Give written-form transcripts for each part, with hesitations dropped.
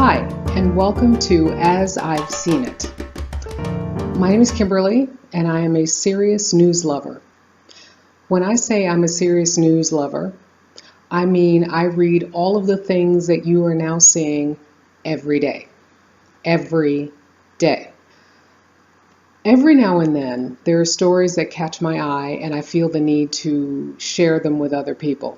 Hi, and welcome to As I've Seen It. My name is Kimberly, and I am a serious news lover. When I say I'm a serious news lover, I mean I read all of the things that you are now seeing every day. Every day. Every now and then, there are stories that catch my eye, and I feel the need to share them with other people.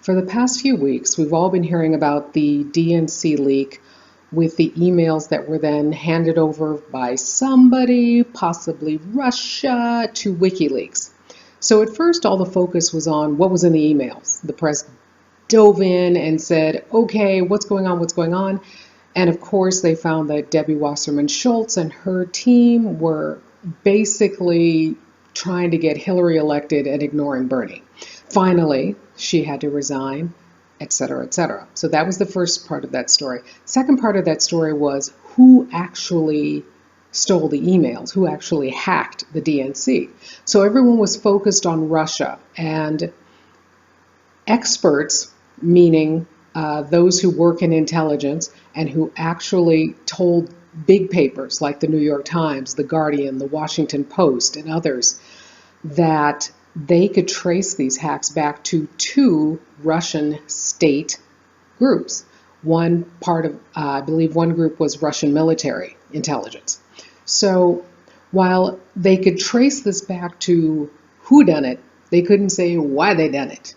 For the past few weeks, we've all been hearing about the DNC leak with the emails that were then handed over by somebody, possibly Russia, to Wikileaks. So at first, all the focus was on what was in the emails. The press dove in and said, okay, what's going on, what's going on? And of course, they found that Debbie Wasserman Schultz and her team were basically trying to get Hillary elected and ignoring Bernie. Finally, she had to resign, etc., etc. So that was the first part of that story. Second part of that story was who actually stole the emails, who actually hacked the DNC. So everyone was focused on Russia, and experts, meaning those who work in intelligence and who actually told big papers like the New York Times, the Guardian, the Washington Post, and others that they could trace these hacks back to two Russian state groups. One part of, I believe one group was Russian military intelligence. So while they could trace this back to who done it, they couldn't say why they done it.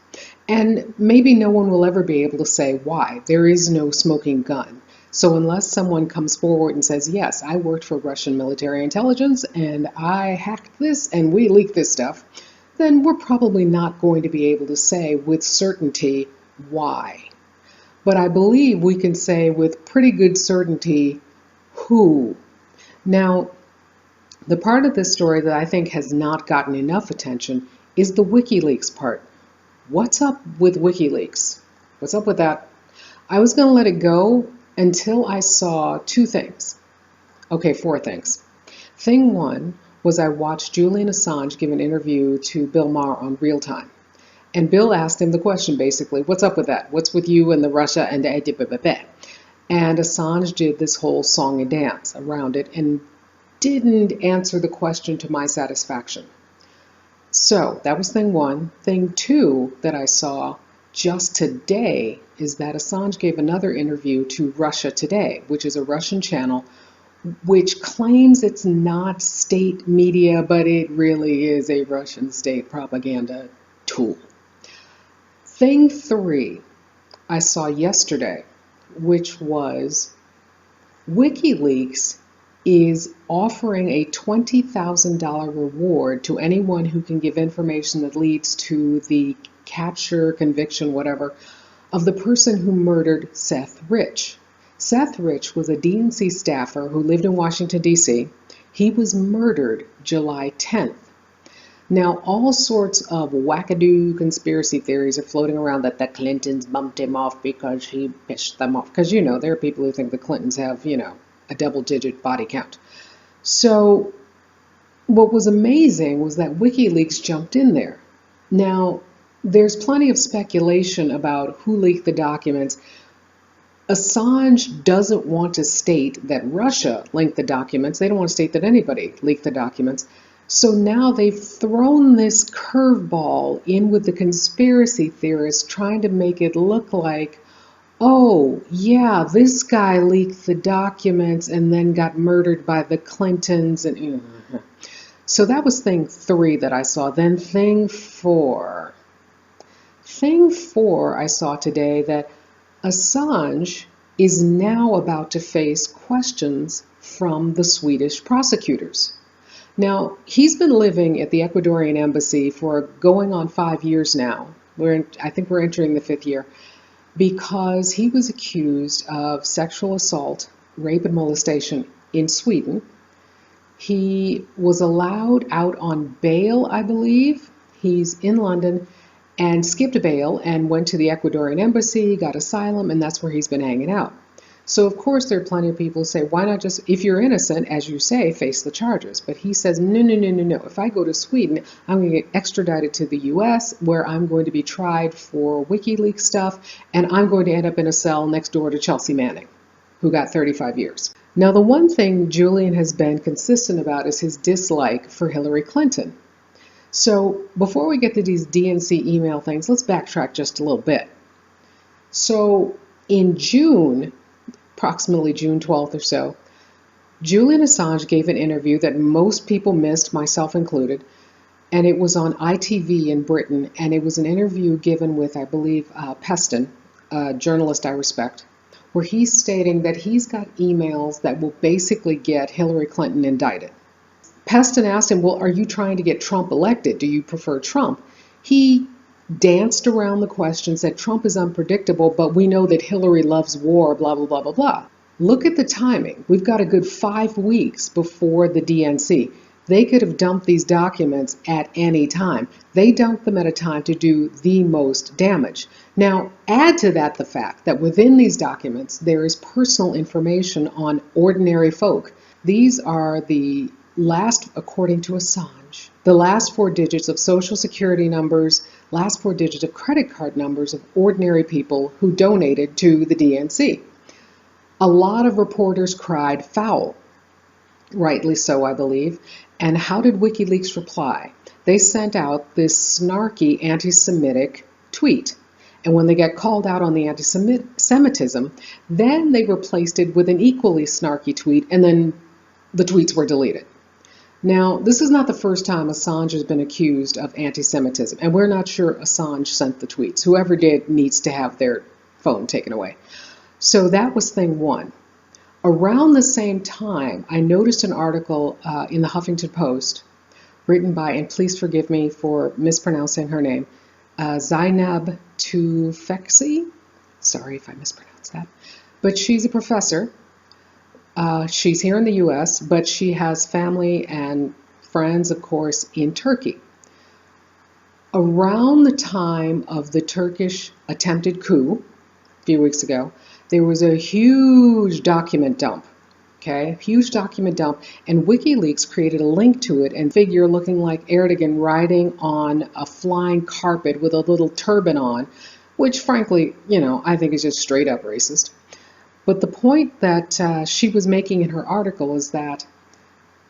And maybe no one will ever be able to say why. There is no smoking gun. So unless someone comes forward and says, yes, I worked for Russian military intelligence and I hacked this and we leaked this stuff, then we're probably not going to be able to say with certainty why. But I believe we can say with pretty good certainty who. Now, the part of this story that I think has not gotten enough attention is the Wikileaks part. What's up with Wikileaks? What's up with that? I was going to let it go until I saw two things. Okay, four things. Thing one was I watched Julian Assange give an interview to Bill Maher on Real Time. And Bill asked him the question basically, what's up with that? What's with you and the Russia and the And Assange did this whole song and dance around it and didn't answer the question to my satisfaction. So that was thing one. Thing two that I saw just today is that Assange gave another interview to Russia Today, which is a Russian channel which claims it's not state media, but it really is a Russian state propaganda tool. Thing three I saw yesterday, which was Wikileaks is offering a $20,000 reward to anyone who can give information that leads to the capture, conviction, whatever, of the person who murdered Seth Rich. Seth Rich was a DNC staffer who lived in Washington, D.C. He was murdered July 10th. Now, all sorts of wackadoo conspiracy theories are floating around that the Clintons bumped him off because he pissed them off. Because, there are people who think the Clintons have, a double-digit body count. So what was amazing was that WikiLeaks jumped in there. Now, there's plenty of speculation about who leaked the documents. Assange doesn't want to state that Russia leaked the documents. They don't want to state that anybody leaked the documents. So now they've thrown this curveball in with the conspiracy theorists, trying to make it look like, oh, yeah, this guy leaked the documents and then got murdered by the Clintons. So that was thing three that I saw. Then thing four. Thing four I saw today that Assange is now about to face questions from the Swedish prosecutors. Now, he's been living at the Ecuadorian embassy for going on 5 years now. I think we're entering the 5th year, because he was accused of sexual assault, rape, and molestation in Sweden. He was allowed out on bail, I believe. He's in London and skipped bail and went to the Ecuadorian embassy, got asylum, and that's where he's been hanging out. So, of course, there are plenty of people who say, why not just, if you're innocent, as you say, face the charges? But he says, no. If I go to Sweden, I'm going to get extradited to the U.S., where I'm going to be tried for WikiLeaks stuff, and I'm going to end up in a cell next door to Chelsea Manning. who got 35 years. Now, the one thing Julian has been consistent about is his dislike for Hillary Clinton. So before we get to these DNC email things, let's backtrack just a little bit. So in June, approximately June 12th or so, Julian Assange gave an interview that most people missed, myself included, and it was on ITV in Britain, and it was an interview given with, I believe, Peston, a journalist I respect, where he's stating that he's got emails that will basically get Hillary Clinton indicted. Peston asked him, well, are you trying to get Trump elected? Do you prefer Trump? He danced around the question, said Trump is unpredictable, but we know that Hillary loves war, blah, blah, blah, blah, blah. Look at the timing. We've got a good 5 weeks before the DNC. They could have dumped these documents at any time. They dumped them at a time to do the most damage. Now, add to that the fact that within these documents, there is personal information on ordinary folk. These are the last, according to Assange, the last 4 digits of social security numbers, last 4 digits of credit card numbers of ordinary people who donated to the DNC. A lot of reporters cried foul, rightly so, I believe. And how did Wikileaks reply? They sent out this snarky anti-Semitic tweet. And when they got called out on the anti-Semitism, then they replaced it with an equally snarky tweet, and then the tweets were deleted. Now, this is not the first time Assange has been accused of anti-Semitism, and we're not sure Assange sent the tweets. Whoever did needs to have their phone taken away. So that was thing one. Around the same time, I noticed an article in the Huffington Post written by, and please forgive me for mispronouncing her name, Zeinab. Sorry if I mispronounced that. But she's a professor. She's here in the U.S., but she has family and friends, of course, in Turkey. Around the time of the Turkish attempted coup, a few weeks ago, there was a huge document dump, okay? Huge document dump, and WikiLeaks created a link to it and figure looking like Erdogan riding on a flying carpet with a little turban on, which frankly, I think is just straight up racist. But the point that she was making in her article is that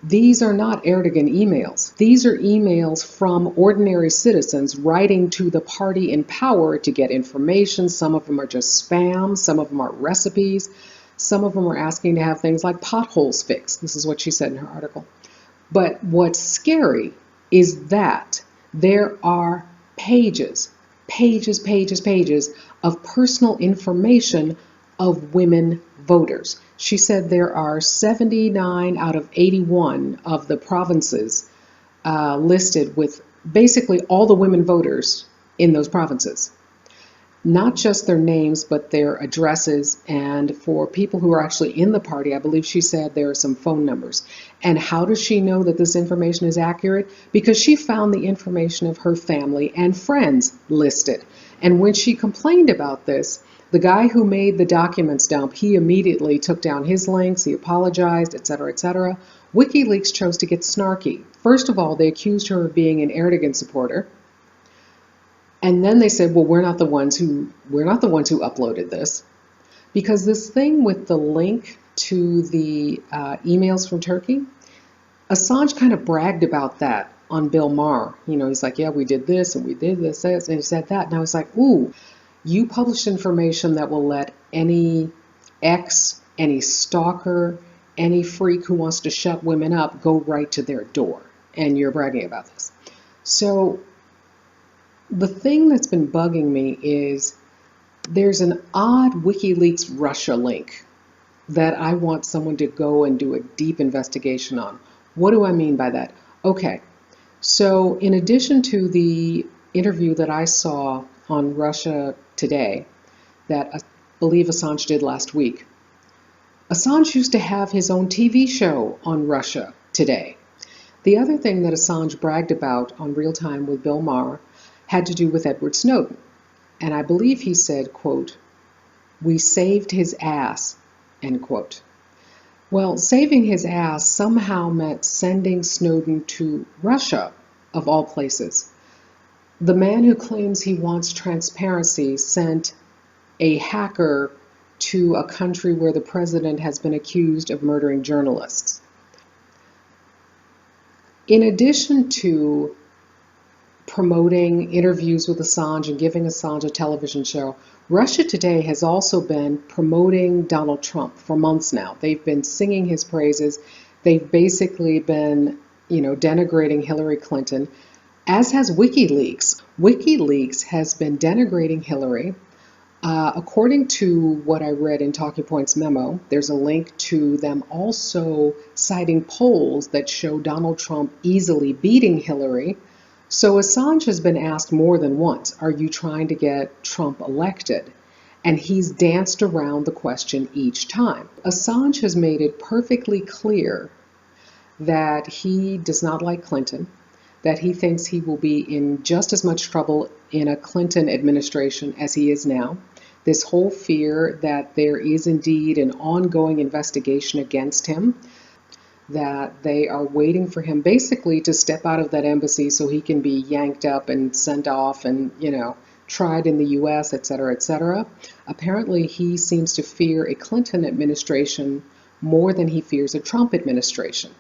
these are not Erdogan emails. These are emails from ordinary citizens writing to the party in power to get information. Some of them are just spam. Some of them are recipes. Some of them are asking to have things like potholes fixed. This is what she said in her article. But what's scary is that there are pages of personal information of women voters. She said there are 79 out of 81 of the provinces listed with basically all the women voters in those provinces. Not just their names, but their addresses, and for people who are actually in the party, I believe she said there are some phone numbers. And how does she know that this information is accurate? Because she found the information of her family and friends listed. And when she complained about this, the guy who made the documents dump, he immediately took down his links, he apologized, etc., etc. WikiLeaks chose to get snarky. First of all, they accused her of being an Erdogan supporter. And then they said, well, we're not the ones who uploaded this. Because this thing with the link to the emails from Turkey, Assange kind of bragged about that on Bill Maher. He's like, yeah, we did this and we did this, and he said that. And I was like, ooh, you published information that will let any ex, any stalker, any freak who wants to shut women up go right to their door. And you're bragging about this. So the thing that's been bugging me is there's an odd WikiLeaks Russia link that I want someone to go and do a deep investigation on. What do I mean by that? Okay, so in addition to the interview that I saw on Russia Today that I believe Assange did last week, Assange used to have his own TV show on Russia Today. The other thing that Assange bragged about on Real Time with Bill Maher had to do with Edward Snowden. And I believe he said, quote, "We saved his ass," end quote. Well, saving his ass somehow meant sending Snowden to Russia, of all places. The man who claims he wants transparency sent a hacker to a country where the president has been accused of murdering journalists. In addition to promoting interviews with Assange and giving Assange a television show, Russia Today has also been promoting Donald Trump for months now. They've been singing his praises. They've basically been, denigrating Hillary Clinton, as has Wikileaks. Wikileaks has been denigrating Hillary. According to what I read in Talking Points memo, there's a link to them also citing polls that show Donald Trump easily beating Hillary. So Assange has been asked more than once, are you trying to get Trump elected? And he's danced around the question each time. Assange has made it perfectly clear that he does not like Clinton, that he thinks he will be in just as much trouble in a Clinton administration as he is now. This whole fear that there is indeed an ongoing investigation against him, that they are waiting for him basically to step out of that embassy so he can be yanked up and sent off and, tried in the US, et cetera, et cetera. Apparently, he seems to fear a Clinton administration more than he fears a Trump administration.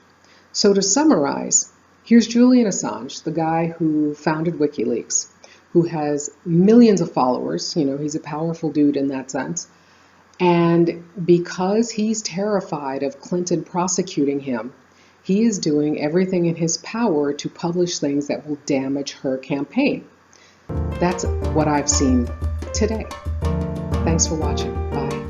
So to summarize, here's Julian Assange, the guy who founded Wikileaks, who has millions of followers. He's a powerful dude in that sense. And because he's terrified of Clinton prosecuting him, he is doing everything in his power to publish things that will damage her campaign. That's what I've seen today. Thanks for watching. Bye.